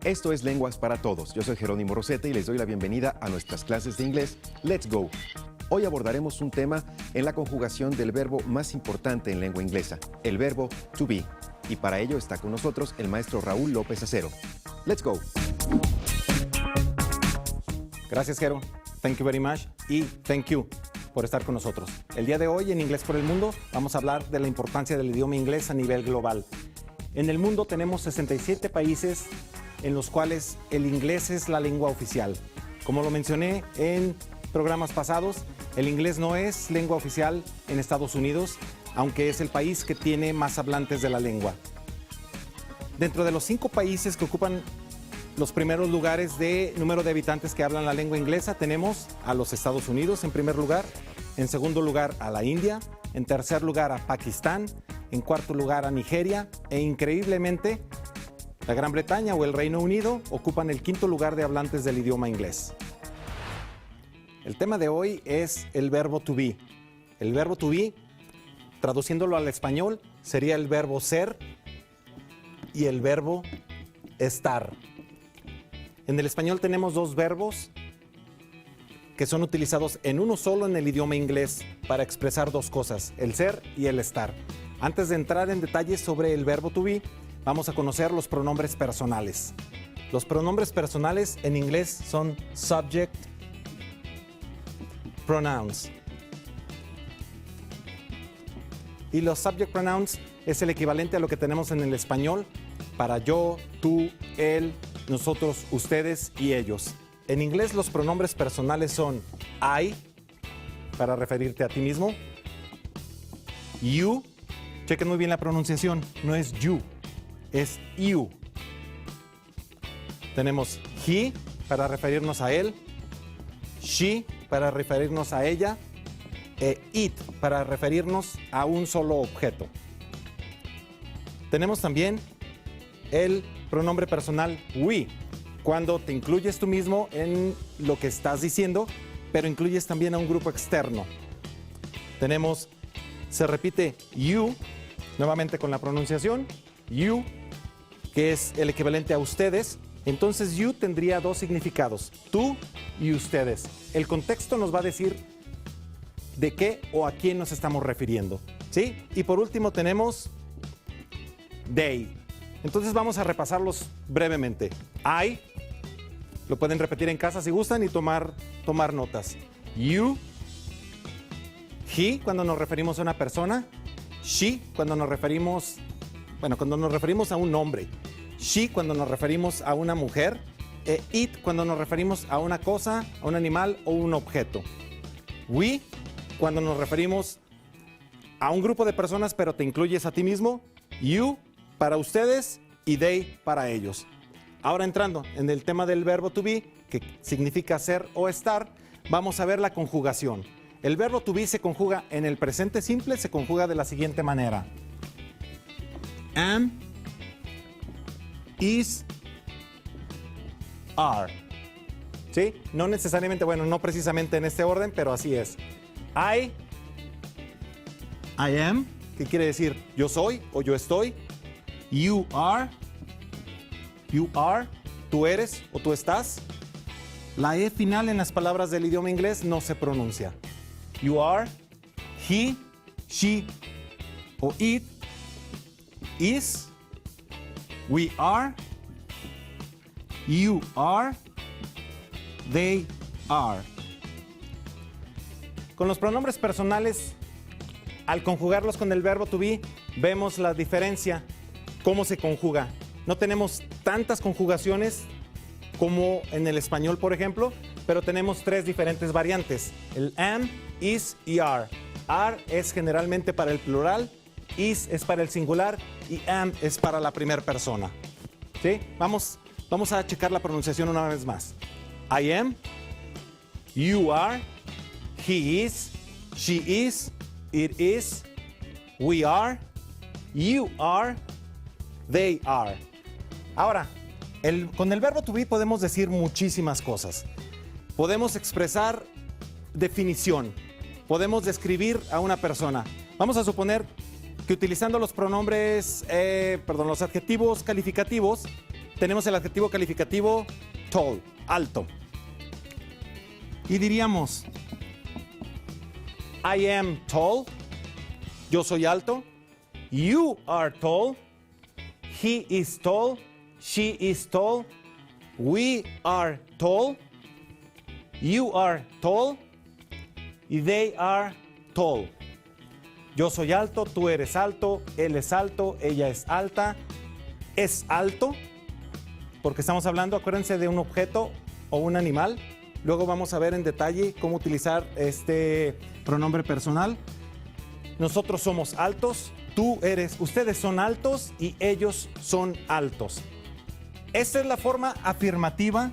Esto es Lenguas para Todos. Yo soy Jerónimo Rosete y les doy la bienvenida a nuestras clases de inglés Let's Go. Hoy abordaremos un tema en la conjugación del verbo más importante en lengua inglesa, el verbo to be. Y para ello está con nosotros el maestro Raúl López Acero. Let's go. Gracias, Jero. Thank you very much y thank you por estar con nosotros. El día de hoy en Inglés por el Mundo vamos a hablar de la importancia del idioma inglés a nivel global. En el mundo tenemos 67 países en los cuales el inglés es la lengua oficial. Como lo mencioné en programas pasados, el inglés no es lengua oficial en Estados Unidos, aunque es el país que tiene más hablantes de la lengua. Dentro de los 5 países que ocupan los primeros lugares de número de habitantes que hablan la lengua inglesa, tenemos a los Estados Unidos en primer lugar, en segundo lugar a la India, en tercer lugar a Pakistán, en cuarto lugar a Nigeria e increíblemente la Gran Bretaña o el Reino Unido ocupan el quinto lugar de hablantes del idioma inglés. El tema de hoy es el verbo to be. El verbo to be, traduciéndolo al español, sería el verbo ser y el verbo estar. En el español tenemos dos verbos que son utilizados en uno solo en el idioma inglés para expresar dos cosas, el ser y el estar. Antes de entrar en detalles sobre el verbo to be, vamos a conocer los pronombres personales. Los pronombres personales en inglés son subject pronouns. Y los subject pronouns es el equivalente a lo que tenemos en el español para yo, tú, él, nosotros, ustedes y ellos. En inglés los pronombres personales son I, para referirte a ti mismo, you, chequen muy bien la pronunciación, no es you, es you. Tenemos he, para referirnos a él, she, para referirnos a ella, e it, para referirnos a un solo objeto. Tenemos también el pronombre personal we, cuando te incluyes tú mismo en lo que estás diciendo, pero incluyes también a un grupo externo. Tenemos, se repite you, nuevamente con la pronunciación, you, que es el equivalente a ustedes. Entonces you tendría dos significados, tú y ustedes. El contexto nos va a decir de qué o a quién nos estamos refiriendo, ¿sí? Y por último tenemos they. Entonces vamos a repasarlos brevemente. I, lo pueden repetir en casa si gustan y tomar notas. You, he, cuando nos referimos a una persona. She, cuando nos referimos a un hombre. She, cuando nos referimos a una mujer. E it, cuando nos referimos a una cosa, a un animal o un objeto. We, cuando nos referimos a un grupo de personas, pero te incluyes a ti mismo. You, para ustedes, y they, para ellos. Ahora entrando en el tema del verbo to be, que significa ser o estar, vamos a ver la conjugación. El verbo to be se conjuga en el presente simple, se conjuga de la siguiente manera. Am, is, are. ¿Sí? No necesariamente, bueno, no precisamente en este orden, pero así es. I am, que quiere decir yo soy o yo estoy. You are, tú eres o tú estás. La E final en las palabras del idioma inglés no se pronuncia. You are, he, she o it, is, we are, you are, they are. Con los pronombres personales, al conjugarlos con el verbo to be, vemos la diferencia, cómo se conjuga. No tenemos tantas conjugaciones como en el español, por ejemplo, pero tenemos 3 diferentes variantes: el am, is y are. Are es generalmente para el plural, is es para el singular y am es para la primera persona. ¿Sí? Vamos a checar la pronunciación una vez más. I am, you are, he is, she is, it is, we are, you are, they are. Ahora, con el verbo to be podemos decir muchísimas cosas. Podemos expresar definición. Podemos describir a una persona. Vamos a suponer que utilizando los pronombres, los adjetivos calificativos, tenemos el adjetivo calificativo tall, alto. Y diríamos, I am tall, yo soy alto. You are tall, he is tall, she is tall, we are tall, you are tall, y they are tall. Yo soy alto, tú eres alto, él es alto, ella es alta, es alto, porque estamos hablando, acuérdense, de un objeto o un animal. Luego vamos a ver en detalle cómo utilizar este pronombre personal. Nosotros somos altos, ustedes son altos y ellos son altos. Esta es la forma afirmativa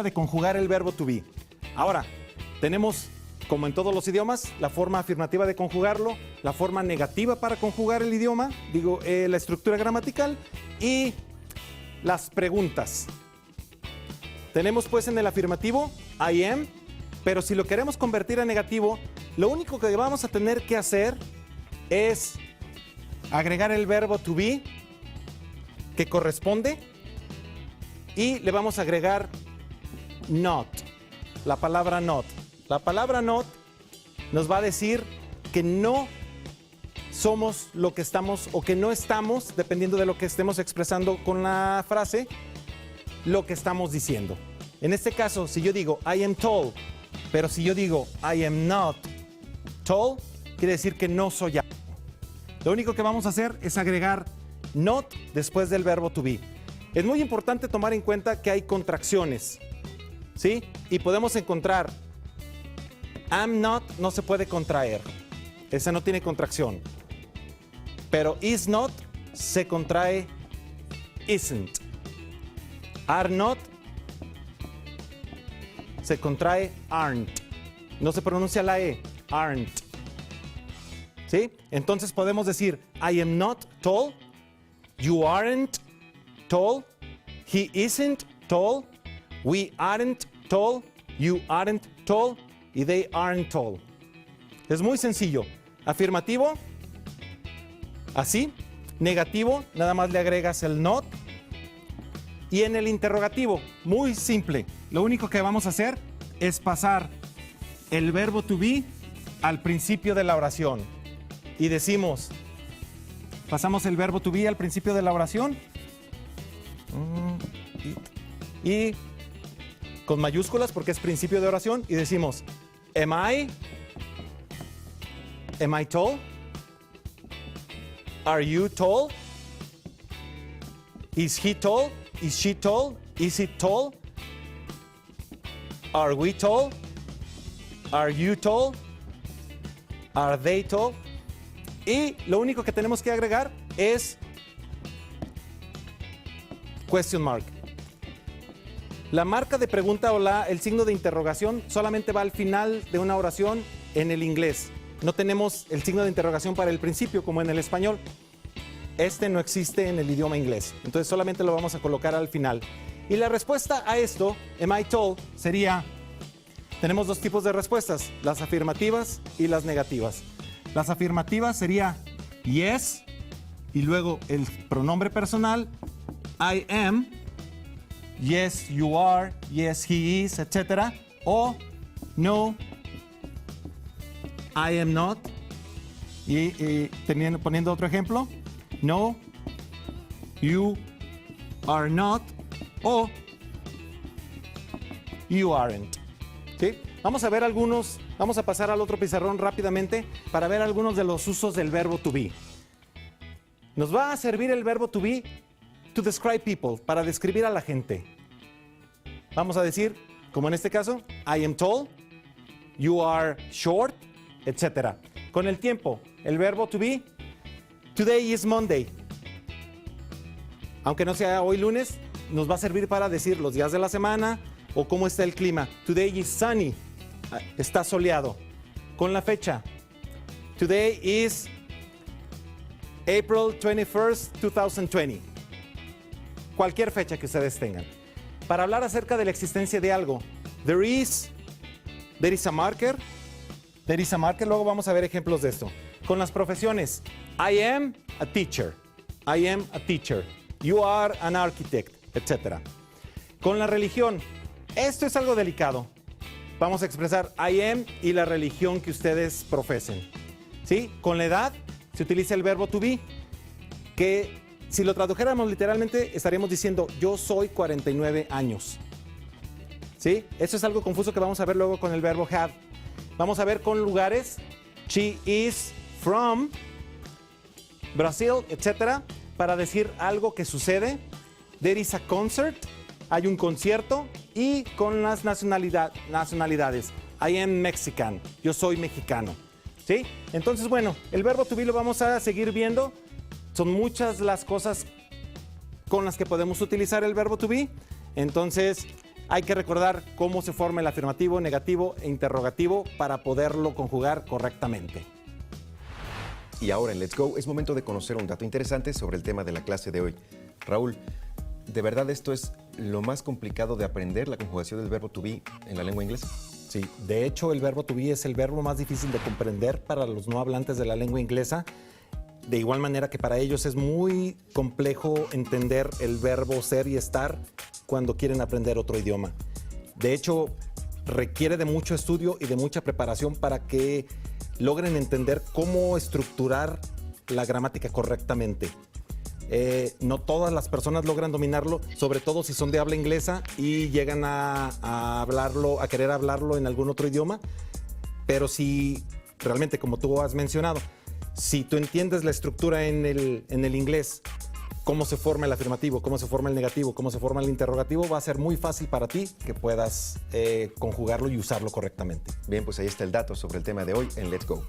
de conjugar el verbo to be. Ahora, tenemos, como en todos los idiomas, la forma afirmativa de conjugarlo, la forma negativa para conjugar el idioma, la estructura gramatical y las preguntas. Tenemos pues en el afirmativo, I am, pero si lo queremos convertir a negativo, lo único que vamos a tener que hacer es agregar el verbo to be que corresponde y le vamos a agregar not, la palabra not. La palabra not nos va a decir que no somos lo que estamos o que no estamos, dependiendo de lo que estemos expresando con la frase, lo que estamos diciendo. En este caso, si yo digo I am tall, pero si yo digo I am not tall, quiere decir que no soy alto. Lo único que vamos a hacer es agregar not después del verbo to be. Es muy importante tomar en cuenta que hay contracciones, ¿sí? Y podemos encontrar am not no se puede contraer. Esa no tiene contracción. Pero is not se contrae isn't. Are not se contrae aren't. No se pronuncia la E, aren't. ¿Sí? Entonces podemos decir I am not tall, you aren't tall, he isn't tall, we aren't tall, you aren't tall, y they aren't tall. Es muy sencillo. Afirmativo, así. Negativo, nada más le agregas el not. Y en el interrogativo, muy simple. Lo único que vamos a hacer es pasar el verbo to be al principio de la oración. Y decimos, pasamos el verbo to be al principio de la oración. Y con mayúsculas porque es principio de oración. Y decimos, Am I tall? Are you tall? Is he tall? Is she tall? Is it tall? Are we tall? Are you tall? Are they tall? Y lo único que tenemos que agregar es question mark. La marca de pregunta o el signo de interrogación solamente va al final de una oración en el inglés. No tenemos el signo de interrogación para el principio como en el español. Este no existe en el idioma inglés. Entonces solamente lo vamos a colocar al final. Y la respuesta a esto, am I tall, sería, tenemos dos tipos de respuestas, las afirmativas y las negativas. Las afirmativas sería yes, y luego el pronombre personal, I am, yes you are, yes he is, etc. O no, I am not. Y poniendo otro ejemplo, no, you are not, o you aren't. ¿Sí? Vamos a ver algunos, vamos a pasar al otro pizarrón rápidamente para ver algunos de los usos del verbo to be. Nos va a servir el verbo to be to describe people, para describir a la gente. Vamos a decir, como en este caso, I am tall, you are short, etc. Con el tiempo, el verbo to be, today is Monday. Aunque no sea hoy lunes, nos va a servir para decir los días de la semana o cómo está el clima. Today is sunny, está soleado. Con la fecha, today is April 21st, 2020. Cualquier fecha que ustedes tengan. Para hablar acerca de la existencia de algo, there is a marker, luego vamos a ver ejemplos de esto. Con las profesiones, I am a teacher, You are an architect, etc. Con la religión, esto es algo delicado. Vamos a expresar I am y la religión que ustedes profesen. ¿Sí? Con la edad se utiliza el verbo to be, que si lo tradujéramos literalmente estaríamos diciendo yo soy 49 años. ¿Sí? Eso es algo confuso que vamos a ver luego con el verbo have. Vamos a ver con lugares, she is from Brasil, etc. Para decir algo que sucede. There is a concert, hay un concierto. Y con las nacionalidades, I am Mexican, yo soy mexicano. ¿Sí? Entonces, bueno, el verbo to be lo vamos a seguir viendo. Son muchas las cosas con las que podemos utilizar el verbo to be. Entonces, hay que recordar cómo se forma el afirmativo, negativo e interrogativo para poderlo conjugar correctamente. Y ahora en Let's Go es momento de conocer un dato interesante sobre el tema de la clase de hoy. Raúl, ¿de verdad esto es lo más complicado de aprender, la conjugación del verbo to be en la lengua inglesa? Sí, de hecho el verbo to be es el verbo más difícil de comprender para los no hablantes de la lengua inglesa. De igual manera que para ellos es muy complejo entender el verbo ser y estar cuando quieren aprender otro idioma. De hecho, requiere de mucho estudio y de mucha preparación para que logren entender cómo estructurar la gramática correctamente. No todas las personas logran dominarlo, sobre todo si son de habla inglesa y llegan a hablarlo, a querer hablarlo en algún otro idioma. Pero si realmente, como tú has mencionado, si tú entiendes la estructura en el inglés, cómo se forma el afirmativo, cómo se forma el negativo, cómo se forma el interrogativo, va a ser muy fácil para ti que puedas conjugarlo y usarlo correctamente. Bien, pues ahí está el dato sobre el tema de hoy en Let's Go.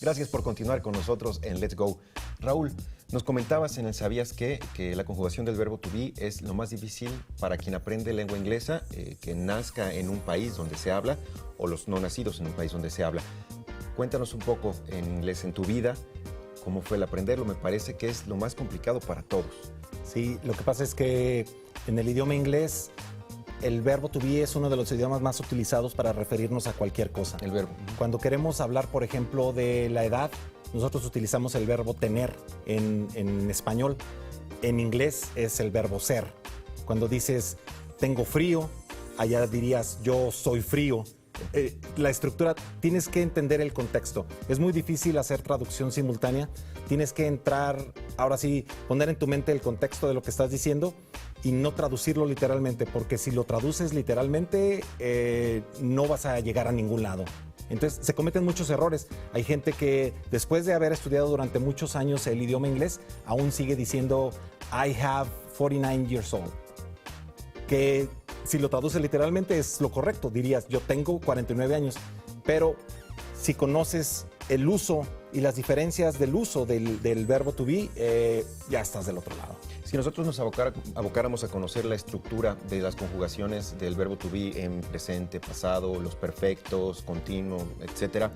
Gracias por continuar con nosotros en Let's Go. Raúl, nos comentabas en el ¿Sabías qué? Que la conjugación del verbo to be es lo más difícil para quien aprende lengua inglesa, que nazca en un país donde se habla o los no nacidos en un país donde se habla. Cuéntanos un poco en inglés, en tu vida, cómo fue el aprenderlo. Me parece que es lo más complicado para todos. Sí, lo que pasa es que en el idioma inglés el verbo to be es uno de los idiomas más utilizados para referirnos a cualquier cosa. El verbo. Cuando queremos hablar, por ejemplo, de la edad, nosotros utilizamos el verbo tener en español. En inglés es el verbo ser. Cuando dices tengo frío, allá dirías yo soy frío. La estructura, tienes que entender el contexto. Es muy difícil hacer traducción simultánea. Tienes que entrar, ahora sí, poner en tu mente el contexto de lo que estás diciendo y no traducirlo literalmente, porque si lo traduces literalmente, no vas a llegar a ningún lado. Entonces, se cometen muchos errores. Hay gente que después de haber estudiado durante muchos años el idioma inglés, aún sigue diciendo I have 49 years old. Que si lo traduces literalmente es lo correcto, dirías yo tengo 49 años, pero si conoces el uso y las diferencias del uso del verbo to be, ya estás del otro lado. Si nosotros nos abocáramos a conocer la estructura de las conjugaciones del verbo to be en presente, pasado, los perfectos, continuo, etcétera,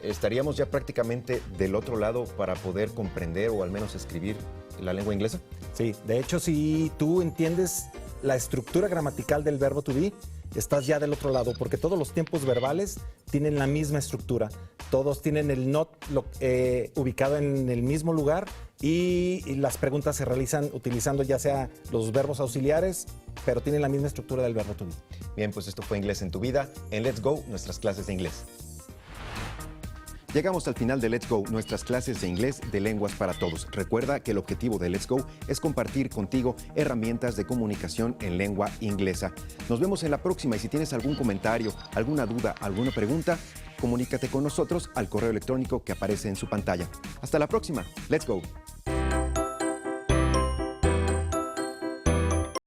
¿estaríamos ya prácticamente del otro lado para poder comprender o al menos escribir la lengua inglesa? Sí, de hecho, si tú entiendes la estructura gramatical del verbo to be, estás ya del otro lado, porque todos los tiempos verbales tienen la misma estructura. Todos tienen el not ubicado en el mismo lugar y las preguntas se realizan utilizando ya sea los verbos auxiliares, pero tienen la misma estructura del verbo to be. Bien, pues esto fue Inglés en tu Vida. En Let's Go, nuestras clases de inglés. Llegamos al final de Let's Go, nuestras clases de inglés de lenguas para todos. Recuerda que el objetivo de Let's Go es compartir contigo herramientas de comunicación en lengua inglesa. Nos vemos en la próxima y si tienes algún comentario, alguna duda, alguna pregunta, comunícate con nosotros al correo electrónico que aparece en su pantalla. Hasta la próxima. Let's Go.